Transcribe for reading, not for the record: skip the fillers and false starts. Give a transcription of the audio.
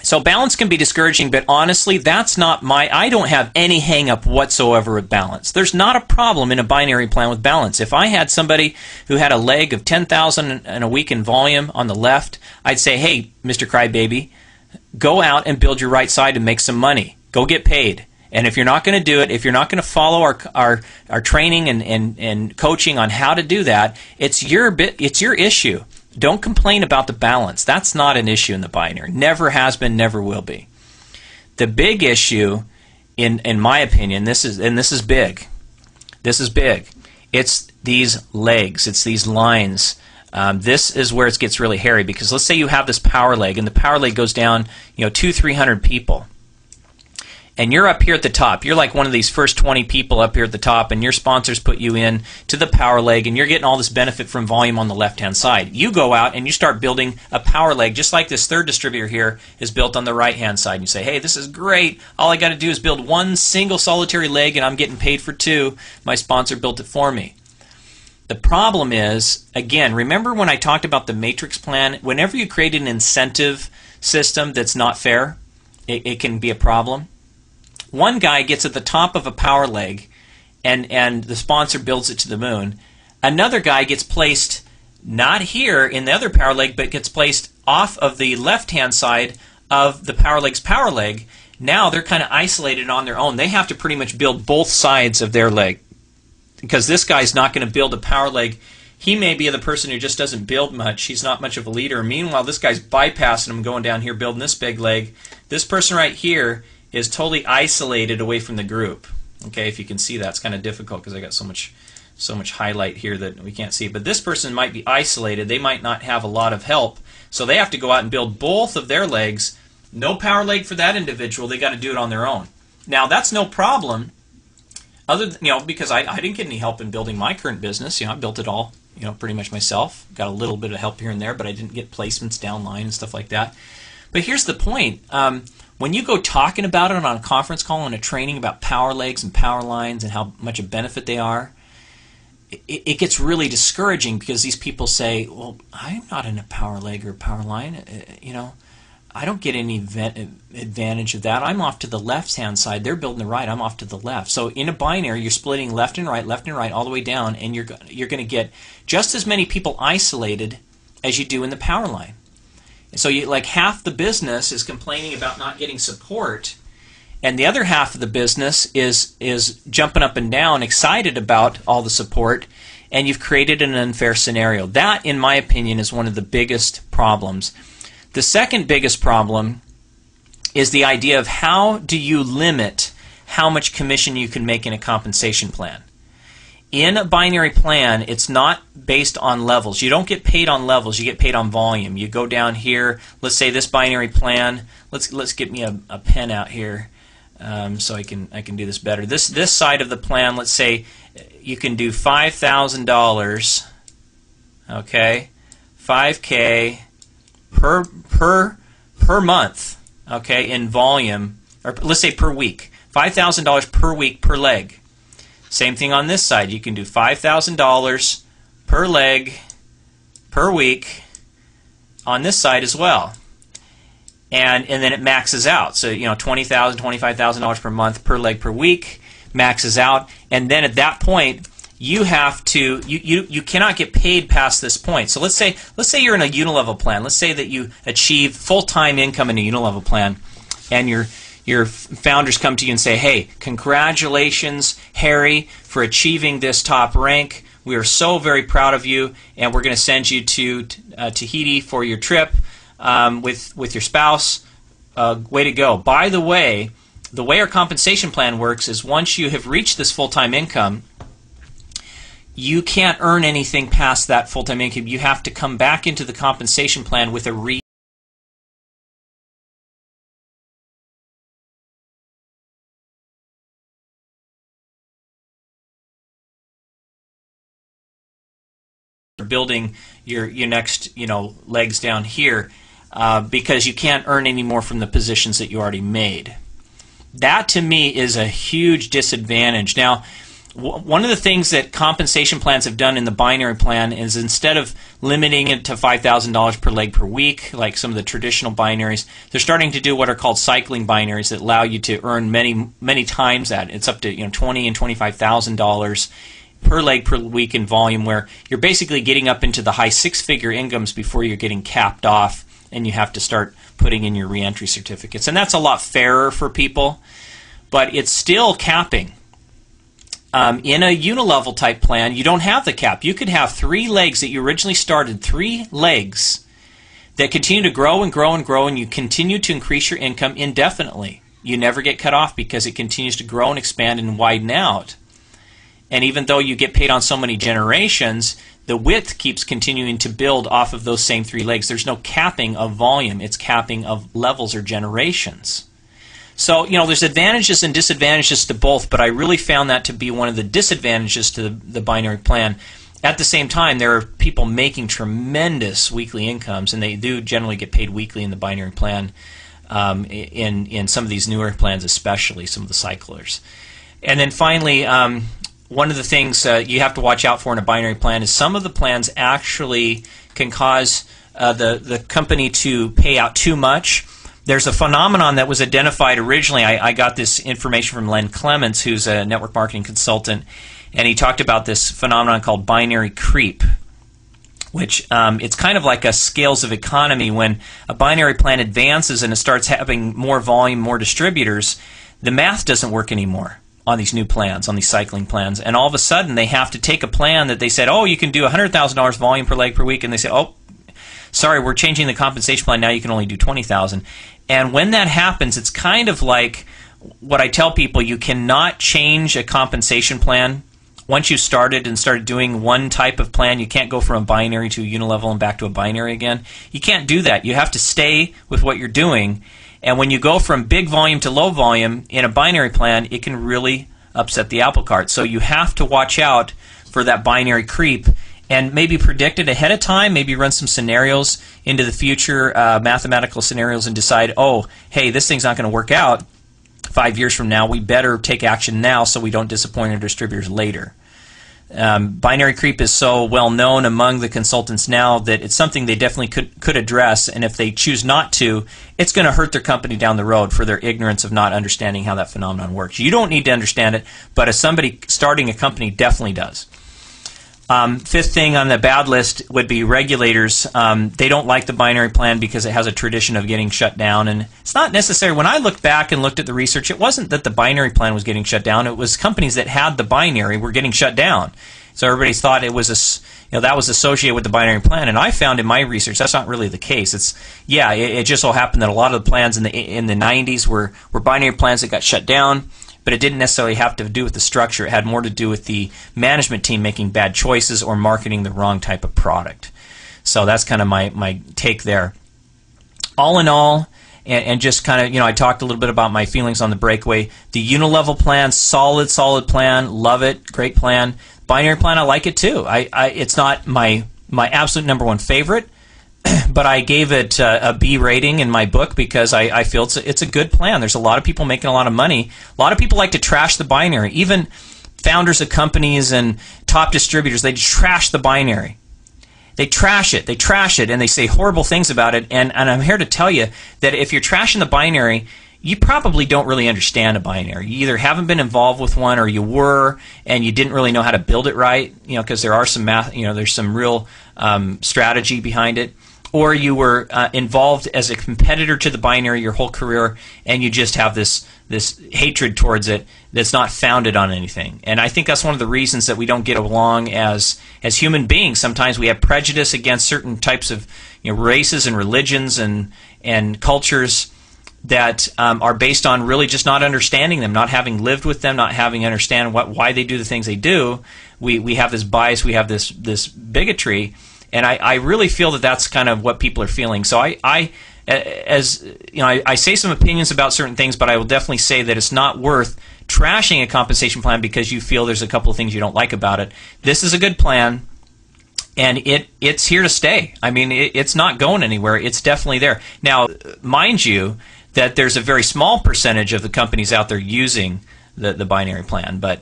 So balance can be discouraging, but honestly, that's not I don't have any hang up whatsoever with balance. There's not a problem in a binary plan with balance. If I had somebody who had a leg of 10,000 in a week in volume on the left, I'd say, hey, Mr. Crybaby, go out and build your right side and make some money. Go get paid. And if you're not going to do it, if you're not going to follow our training and coaching on how to do that, it's your issue. Don't complain about the balance. That's not an issue in the binary. Never has been, never will be. The big issue, in my opinion, this is big. This is big. It's these legs. It's these lines. This is where it gets really hairy, because let's say you have this power leg, and the power leg goes down, 200-300 people. And you're up here at the top. You're like one of these first 20 people up here at the top, and your sponsors put you in to the power leg, and you're getting all this benefit from volume on the left-hand side. You go out and you start building a power leg, just like this third distributor here is built on the right-hand side. And you say, hey, this is great. All I got to do is build one single solitary leg, and I'm getting paid for two. My sponsor built it for me. The problem is, again, remember when I talked about the matrix plan? Whenever you create an incentive system that's not fair, it can be a problem. One guy gets at the top of a power leg, and the sponsor builds it to the moon. Another guy gets placed not here in the other power leg, but gets placed off of the left-hand side of the power leg's power leg. Now they're kind of isolated on their own. They have to pretty much build both sides of their leg, because this guy's not going to build a power leg. He may be the person who just doesn't build much. He's not much of a leader. Meanwhile, this guy's bypassing him, going down here, building this big leg. This person right here is totally isolated away from the group. Okay, if you can see that, it's kind of difficult because I got so much highlight here that we can't see. But this person might be isolated. They might not have a lot of help, so they have to go out and build both of their legs. No power leg for that individual. They got to do it on their own. Now that's no problem, other than, because I didn't get any help in building my current business. I built it all, pretty much myself. Got a little bit of help here and there, but I didn't get placements downline and stuff like that. But here's the point. When you go talking about it on a conference call and a training about power legs and power lines and how much a benefit they are, it gets really discouraging, because these people say, well, I'm not in a power leg or power line. I don't get any advantage of that. I'm off to the left-hand side. They're building the right. I'm off to the left. So in a binary, you're splitting left and right, all the way down, and you're going to get just as many people isolated as you do in the power line. So like half the business is complaining about not getting support, and the other half of the business is jumping up and down, excited about all the support, and you've created an unfair scenario. That, in my opinion, is one of the biggest problems. The second biggest problem is the idea of how do you limit how much commission you can make in a compensation plan. In a binary plan, it's not based on levels. You don't get paid on levels. You get paid on volume. You go down here. Let's say this binary plan. Let's get me a pen out here so I can do this better. This side of the plan. Let's say you can do $5,000. Okay, $5K per month. Okay, in volume, or let's say per week. $5,000 per week per leg. Same thing on this side. You can do $5,000 per leg per week on this side as well. And then it maxes out. So, $20,000, $25,000 per month per leg per week maxes out. And then at that point, you have to you cannot get paid past this point. So let's say you're in a unilevel plan. Let's say that you achieve full-time income in a unilevel plan, and your founders come to you and say, hey, congratulations, Harry, for achieving this top rank. We are so very proud of you, and we're going to send you to Tahiti for your trip with your spouse. Way to go. By the way our compensation plan works is once you have reached this full-time income, you can't earn anything past that full-time income. You have to come back into the compensation plan with a building your next legs down here, because you can't earn any more from the positions that you already made. That to me is a huge disadvantage. Now, One of the things that compensation plans have done in the binary plan is instead of limiting it to $5,000 per leg per week, like some of the traditional binaries, they're starting to do what are called cycling binaries that allow you to earn many times that. It's up to $20,000 and $25,000 per leg per week in volume, where you're basically getting up into the high six-figure incomes before you're getting capped off, and you have to start putting in your reentry certificates. And that's a lot fairer for people, but it's still capping. In a unilevel type plan, you don't have the cap. You could have 3 legs that you originally started, 3 legs that continue to grow and grow and grow, and you continue to increase your income indefinitely. You never get cut off because it continues to grow and expand and widen out. And even though you get paid on so many generations, the width keeps continuing to build off of those same 3 legs. There's no capping of volume. It's capping of levels or generations. So, there's advantages and disadvantages to both, but I really found that to be one of the disadvantages to the binary plan. At the same time, there are people making tremendous weekly incomes, and they do generally get paid weekly in the binary plan, in some of these newer plans, especially some of the cyclers. And then finally, one of the things you have to watch out for in a binary plan is some of the plans actually can cause the company to pay out too much. There's a phenomenon that was identified originally. I got this information from Len Clements, who's a network marketing consultant, and he talked about this phenomenon called binary creep, which it's kind of like a scales of economy. When a binary plan advances and it starts having more volume, more distributors, the math doesn't work anymore on these new plans, on these cycling plans, and all of a sudden they have to take a plan that they said, oh, you can do $100,000 volume per leg per week, and they say, oh, sorry, we're changing the compensation plan, now you can only do $20,000. And when that happens, it's kind of like what I tell people: you cannot change a compensation plan. Once you started doing one type of plan, you can't go from a binary to a unilevel and back to a binary again. You can't do that. You have to stay with what you're doing. And when you go from big volume to low volume in a binary plan, it can really upset the apple cart. So you have to watch out for that binary creep, and maybe predict it ahead of time, maybe run some scenarios into the future, mathematical scenarios, and decide, oh, hey, this thing's not going to work out 5 years from now. We better take action now so we don't disappoint our distributors later. Binary creep is so well known among the consultants now that it's something they definitely could address, and if they choose not to, it's going to hurt their company down the road for their ignorance of not understanding how that phenomenon works. You don't need to understand it, but as somebody starting a company definitely does. Fifth thing on the bad list would be regulators. They don't like the binary plan because it has a tradition of getting shut down, and it's not necessary. When I looked back and looked at the research, it wasn't that the binary plan was getting shut down. It was companies that had the binary were getting shut down. So everybody thought it was that was associated with the binary plan, and I found in my research that's not really the case. It just so happened that a lot of the plans in the 90s were binary plans that got shut down. But it didn't necessarily have to do with the structure. It had more to do with the management team making bad choices or marketing the wrong type of product. So that's kind of my take there. All in all, and just kind of, I talked a little bit about my feelings on the breakaway. The unilevel plan, solid plan, love it, great plan. Binary plan, I like it too. It's not my absolute number one favorite, but I gave it a B rating in my book because I feel it's a good plan. There's a lot of people making a lot of money. A lot of people like to trash the binary. Even founders of companies and top distributors, they trash the binary. They trash it, and they say horrible things about it. And I'm here to tell you that if you're trashing the binary, you probably don't really understand a binary. You either haven't been involved with one, or you were, and you didn't really know how to build it right, because there are some math, there's some real strategy behind it. Or you were involved as a competitor to the binary your whole career, and you just have this hatred towards it that's not founded on anything. And I think that's one of the reasons that we don't get along as human beings. Sometimes we have prejudice against certain types of races and religions and cultures that are based on really just not understanding them, not having lived with them, not having understand why they do the things they do. We have this bias, we have this bigotry. And I really feel that that's kind of what people are feeling. So I say some opinions about certain things, but I will definitely say that it's not worth trashing a compensation plan because you feel there's a couple of things you don't like about it. This is a good plan, and it's here to stay. I mean, it's not going anywhere. It's definitely there. Now, mind you, that there's a very small percentage of the companies out there using the binary plan, but